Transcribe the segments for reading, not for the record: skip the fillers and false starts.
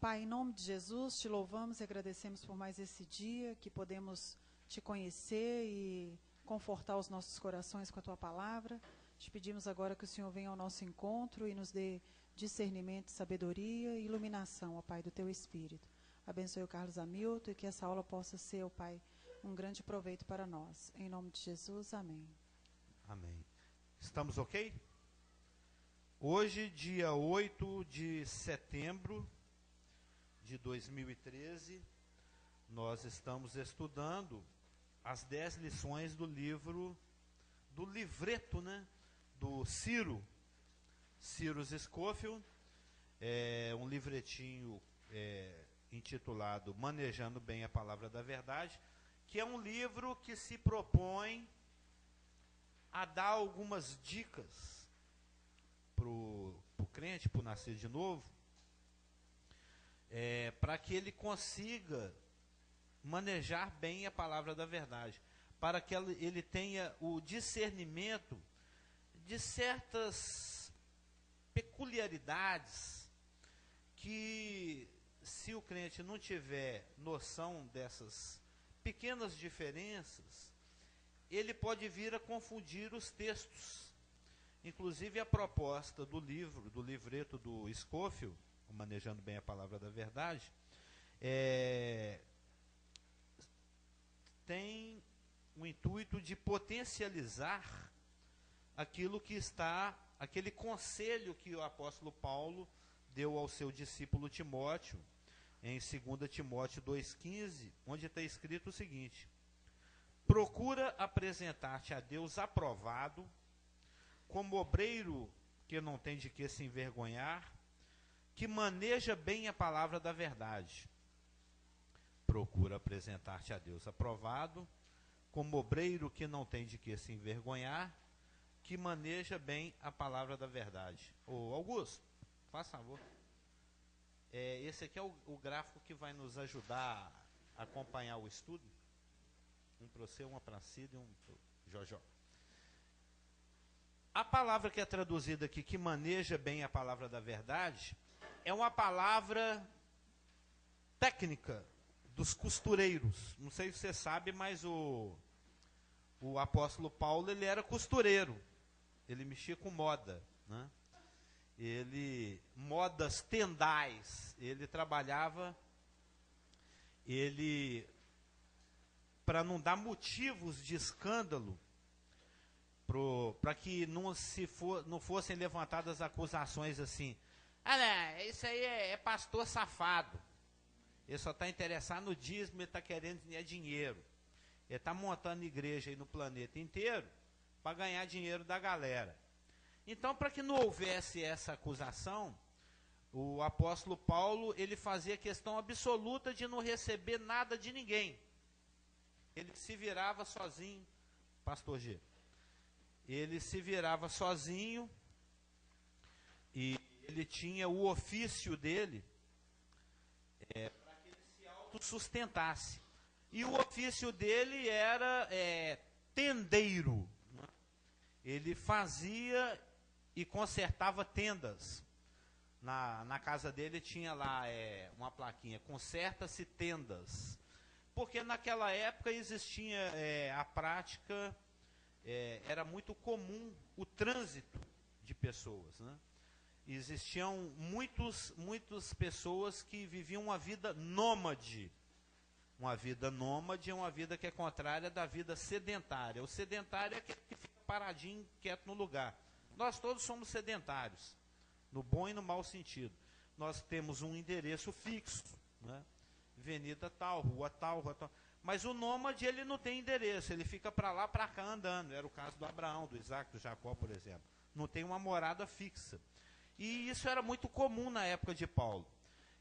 Pai, em nome de Jesus, te louvamos e agradecemos por mais esse dia, que podemos te conhecer e confortar os nossos corações com a tua palavra. Te pedimos agora que o Senhor venha ao nosso encontro e nos dê discernimento, sabedoria e iluminação, ó Pai, do teu Espírito. Abençoe o Carlos Hamilton e que essa aula possa ser, ó Pai, um grande proveito para nós. Em nome de Jesus, amém. Amém. Estamos ok? Hoje, dia 8 de setembro de 2013, nós estamos estudando as 10 lições do livreto, né, do Ciro Scofield. É um livretinho intitulado Manejando Bem a Palavra da Verdade, que é um livro que se propõe a dar algumas dicas para o crente, para o nascido de novo, para que ele consiga manejar bem a palavra da verdade, para que ele tenha o discernimento de certas peculiaridades que, se o crente não tiver noção dessas pequenas diferenças, ele pode vir a confundir os textos. Inclusive, a proposta do livreto do Scofield, Manejando Bem a Palavra da Verdade, tem o intuito de potencializar aquele conselho que o apóstolo Paulo deu ao seu discípulo Timóteo, em 2 Timóteo 2,15, onde está escrito o seguinte: procura apresentar-te a Deus aprovado, como obreiro que não tem de que se envergonhar, que maneja bem a palavra da verdade. Procura apresentar-te a Deus aprovado, como obreiro que não tem de que se envergonhar, que maneja bem a palavra da verdade. Ô Augusto, faz favor. Esse aqui é o gráfico que vai nos ajudar a acompanhar o estudo. Um para você, uma para Cida e um para o Jojó. A palavra que é traduzida aqui, que maneja bem a palavra da verdade, é uma palavra técnica dos costureiros. Não sei se você sabe, mas o apóstolo Paulo, ele era costureiro. Ele mexia com moda, né? Modas tendais. Ele trabalhava, para não dar motivos de escândalo, para que não fossem levantadas acusações assim: isso aí é pastor safado, ele só está interessado no dízimo, ele está querendo dinheiro, ele está montando igreja aí no planeta inteiro para ganhar dinheiro da galera. Então, para que não houvesse essa acusação, o apóstolo Paulo, ele fazia questão absoluta de não receber nada de ninguém. Ele se virava sozinho, pastor G. Ele se virava sozinho e ele tinha o ofício dele para que ele se autossustentasse. E o ofício dele era tendeiro. Né? Ele fazia e consertava tendas. Na casa dele tinha lá uma plaquinha: conserta-se tendas. Porque naquela época existia a prática, era muito comum o trânsito de pessoas, né? Existiam muitas pessoas que viviam uma vida nômade. Uma vida nômade é uma vida que é contrária da vida sedentária. O sedentário é aquele que fica paradinho, quieto no lugar. Nós todos somos sedentários, no bom e no mau sentido. Nós temos um endereço fixo, né? Avenida tal, rua tal, rua tal. Mas o nômade, ele não tem endereço, ele fica para lá, para cá andando. Era o caso do Abraão, do Isaac, do Jacó, por exemplo. Não tem uma morada fixa. E isso era muito comum na época de Paulo.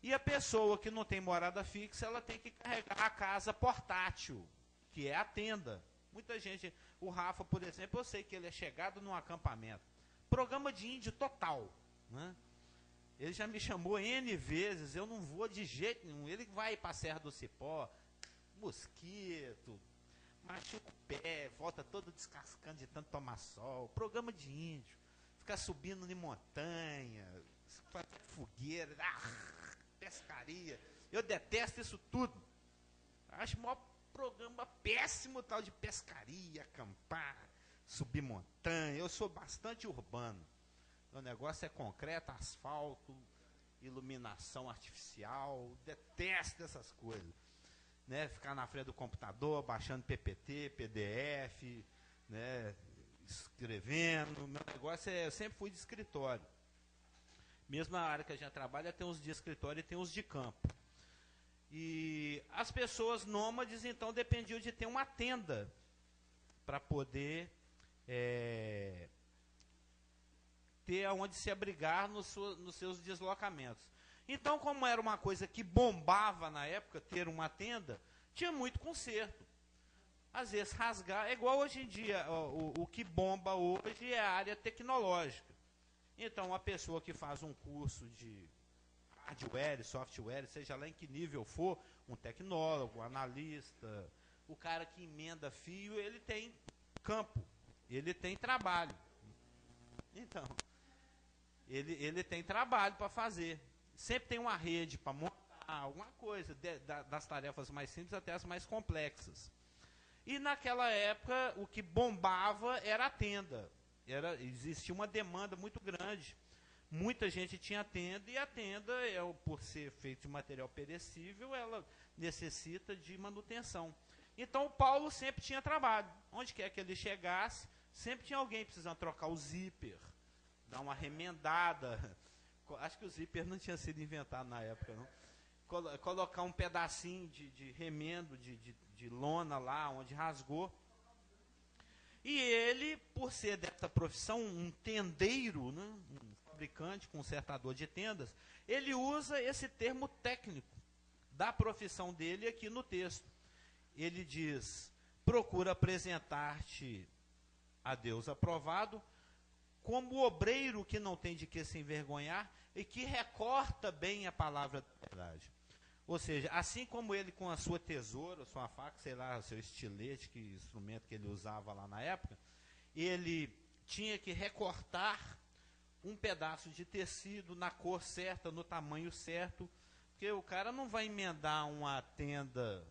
E a pessoa que não tem morada fixa, ela tem que carregar a casa portátil, que é a tenda. Muita gente, o Rafa, por exemplo, eu sei que ele é chegado num acampamento. Programa de índio total, né? Ele já me chamou N vezes, eu não vou de jeito nenhum. Ele vai para a Serra do Cipó, mosquito, machuca o pé, volta todo descascando de tanto tomar sol. Programa de índio, ficar subindo em montanha, fazer fogueira. pescaria. Eu detesto isso tudo. Acho o maior programa péssimo tal de pescaria, acampar, subir montanha. Eu sou bastante urbano. O negócio é concreto, asfalto, iluminação artificial. Detesto essas coisas. Né? Ficar na frente do computador, baixando PPT, PDF, né? Escrevendo. Meu negócio eu sempre fui de escritório. Mesmo na área que a gente trabalha, tem uns de escritório e tem uns de campo. E as pessoas nômades, então, dependiam de ter uma tenda para poder ter aonde se abrigar nos seus deslocamentos. Então, como era uma coisa que bombava na época, ter uma tenda, tinha muito conserto. Às vezes rasgar, é igual hoje em dia, o que bomba hoje é a área tecnológica. Então, a pessoa que faz um curso de hardware, software, seja lá em que nível for, um tecnólogo, um analista, o cara que emenda fio, ele tem campo, ele tem trabalho. Então, ele tem trabalho para fazer. Sempre tem uma rede para montar alguma coisa, das tarefas mais simples até as mais complexas. E naquela época, o que bombava era a tenda. Existia uma demanda muito grande. Muita gente tinha tenda, e a tenda, por ser feita de material perecível, ela necessita de manutenção. Então, Paulo sempre tinha trabalho. Onde quer que ele chegasse, sempre tinha alguém precisando trocar o zíper, dar uma remendada. Acho que o zíper não tinha sido inventado na época, não. Colocar um pedacinho de remendo, de lona lá, onde rasgou. E ele, por ser dessa profissão, um tendeiro, né, um fabricante, consertador de tendas, ele usa esse termo técnico da profissão dele aqui no texto. Ele diz: procura apresentar-te a Deus aprovado, como obreiro que não tem de que se envergonhar e que recorta bem a palavra da verdade. Ou seja, assim como ele com a sua tesoura, sua faca, sei lá, seu estilete, que instrumento que ele usava lá na época, ele tinha que recortar um pedaço de tecido na cor certa, no tamanho certo, porque o cara não vai emendar uma tenda,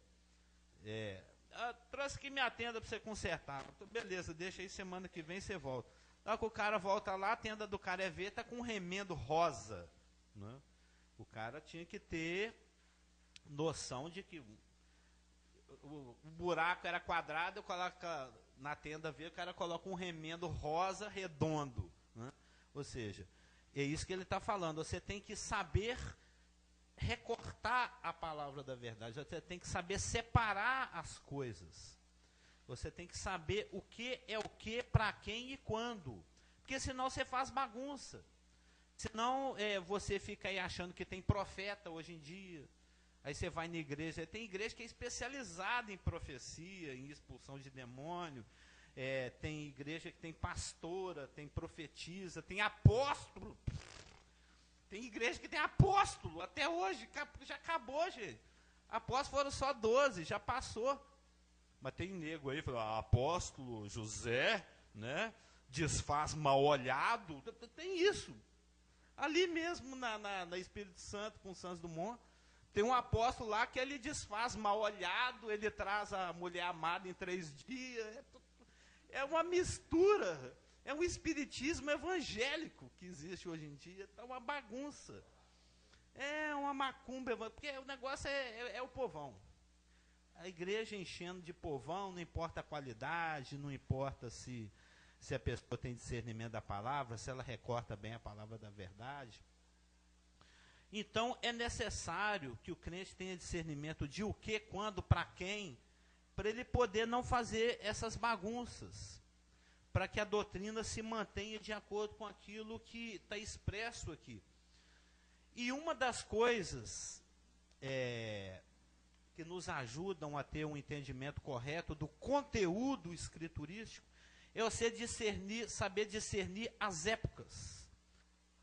trouxe aqui minha tenda para você consertar. Beleza, deixa aí, semana que vem você volta. Na hora que o cara volta lá, a tenda do cara está com um remendo rosa. Né? O cara tinha que ter noção de que o buraco era quadrado, coloca na tenda V, o cara coloca um remendo rosa redondo. Né? Ou seja, é isso que ele está falando. Você tem que saber recortar a palavra da verdade. Você tem que saber separar as coisas. Você tem que saber o que é o que, para quem e quando. Porque senão você faz bagunça. Senão você fica aí achando que tem profeta hoje em dia. Aí você vai na igreja, tem igreja que é especializada em profecia, em expulsão de demônio. Tem igreja que tem pastora, tem profetisa, tem apóstolo. Tem igreja que tem apóstolo, até hoje, já acabou, gente. Apóstolos foram só 12, já passou. Mas tem nego aí, apóstolo José, né, desfaz mal olhado, tem isso. Ali mesmo, na Espírito Santo, com Santos Dumont, tem um apóstolo lá que ele desfaz mal olhado, ele traz a mulher amada em 3 dias. É uma mistura, é um espiritismo evangélico que existe hoje em dia, está uma bagunça. É uma macumba, porque o negócio é o povão. A igreja enchendo de povão, não importa a qualidade, não importa se a pessoa tem discernimento da palavra, se ela recorta bem a palavra da verdade. Então, é necessário que o crente tenha discernimento de o que, quando, para quem, para ele poder não fazer essas bagunças, para que a doutrina se mantenha de acordo com aquilo que está expresso aqui. E uma das coisas que nos ajudam a ter um entendimento correto do conteúdo escriturístico é você saber discernir as épocas.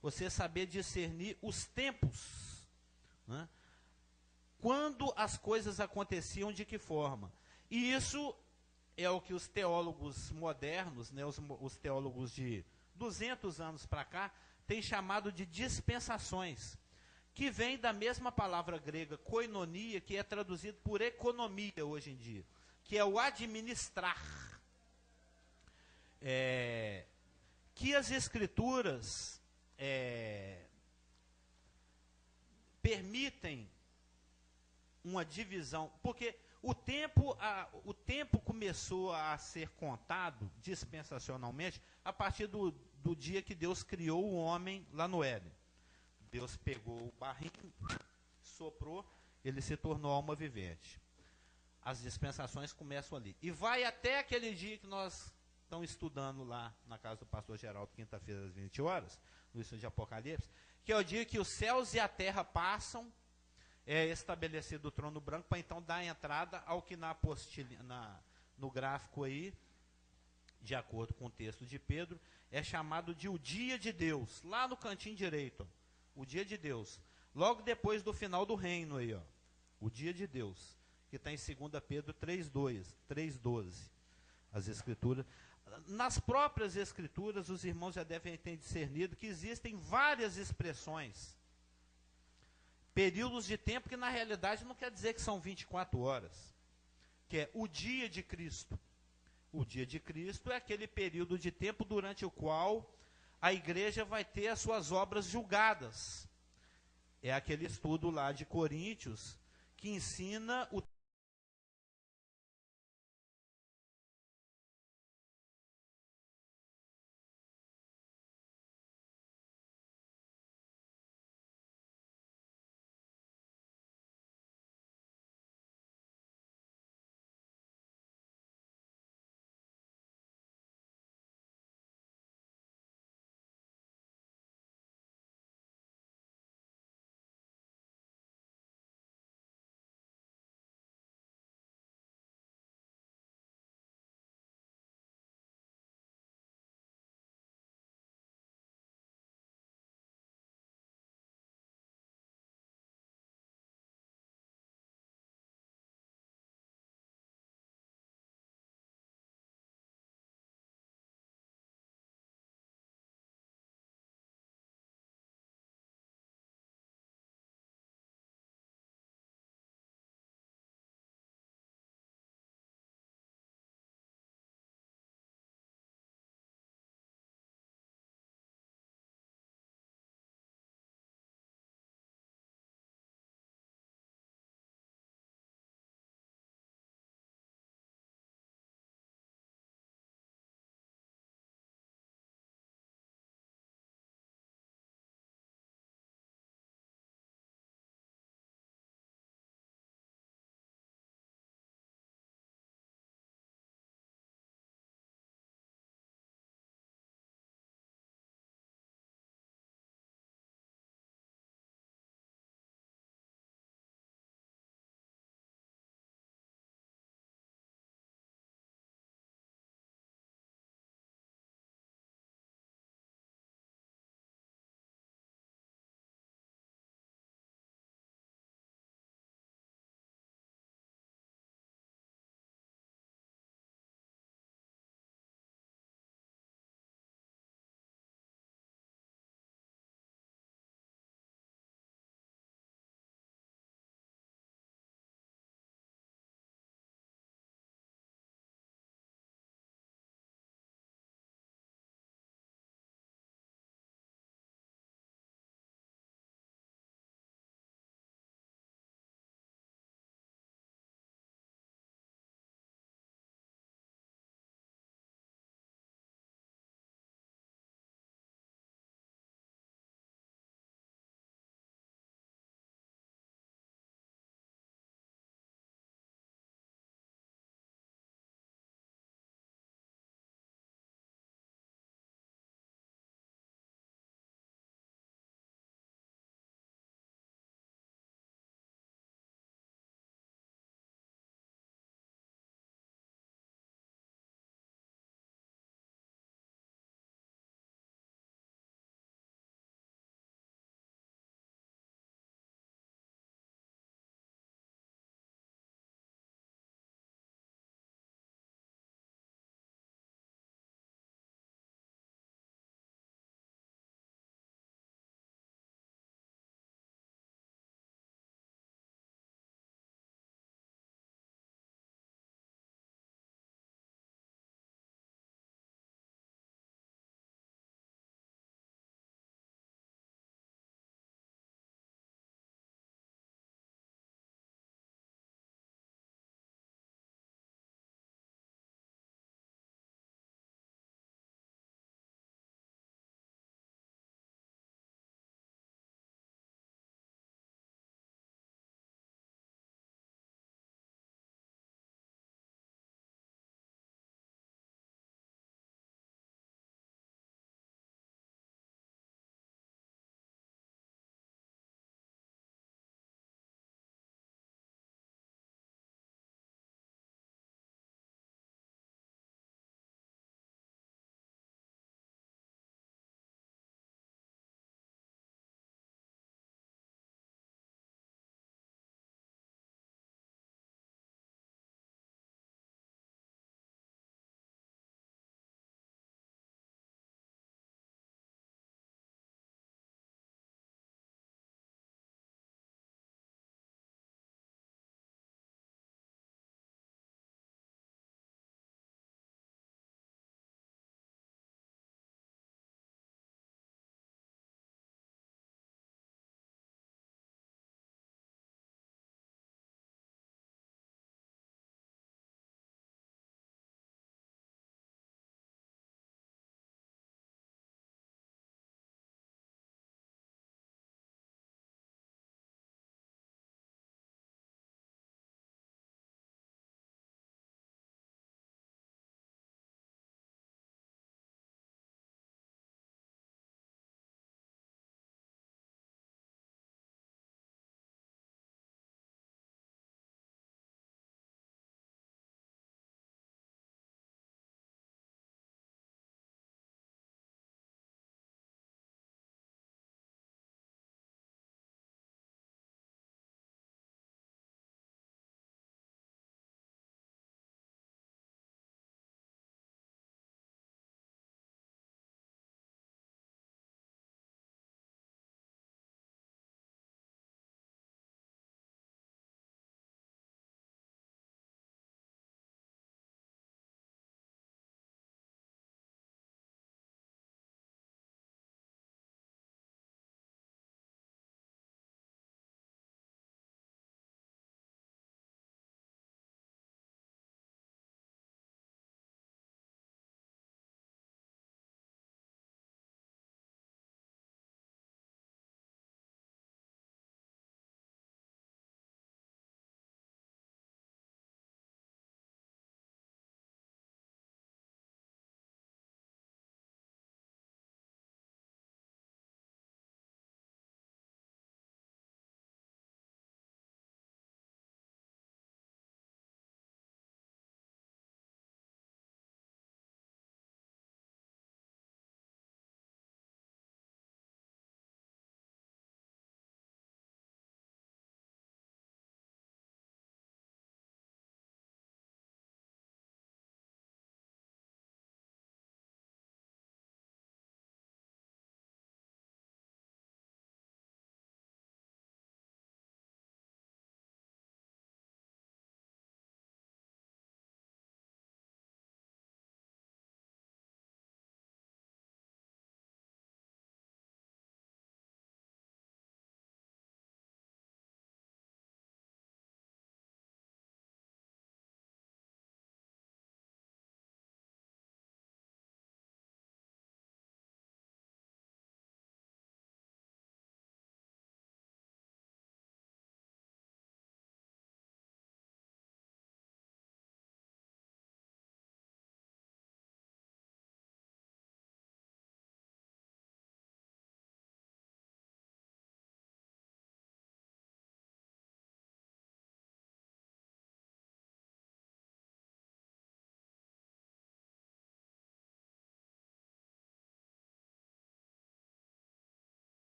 Você saber discernir os tempos. Né? Quando as coisas aconteciam, de que forma. E isso é o que os teólogos modernos, né, os teólogos de 200 anos para cá, têm chamado de dispensações. que vem da mesma palavra grega, koinonia, que é traduzido por economia hoje em dia, que é o administrar. Que as Escrituras permitem uma divisão, porque o tempo começou a ser contado dispensacionalmente a partir do dia que Deus criou o homem lá no Éden. Deus pegou o barrinho, soprou, ele se tornou alma vivente. As dispensações começam ali. E vai até aquele dia que nós estamos estudando lá na casa do pastor Geraldo, quinta-feira às 20 horas, no estudo de Apocalipse, que é o dia que os céus e a terra passam, é estabelecido o trono branco, para então dar entrada ao que no gráfico aí, de acordo com o texto de Pedro, é chamado de o dia de Deus, lá no cantinho direito, ó, o dia de Deus, logo depois do final do reino aí, ó, o dia de Deus, que está em 2 Pedro 3,12, as Escrituras. Nas próprias Escrituras, os irmãos já devem ter discernido que existem várias expressões, períodos de tempo que na realidade não quer dizer que são 24 horas, que é o dia de Cristo. O dia de Cristo é aquele período de tempo durante o qual a igreja vai ter as suas obras julgadas. É aquele estudo lá de Coríntios que ensina o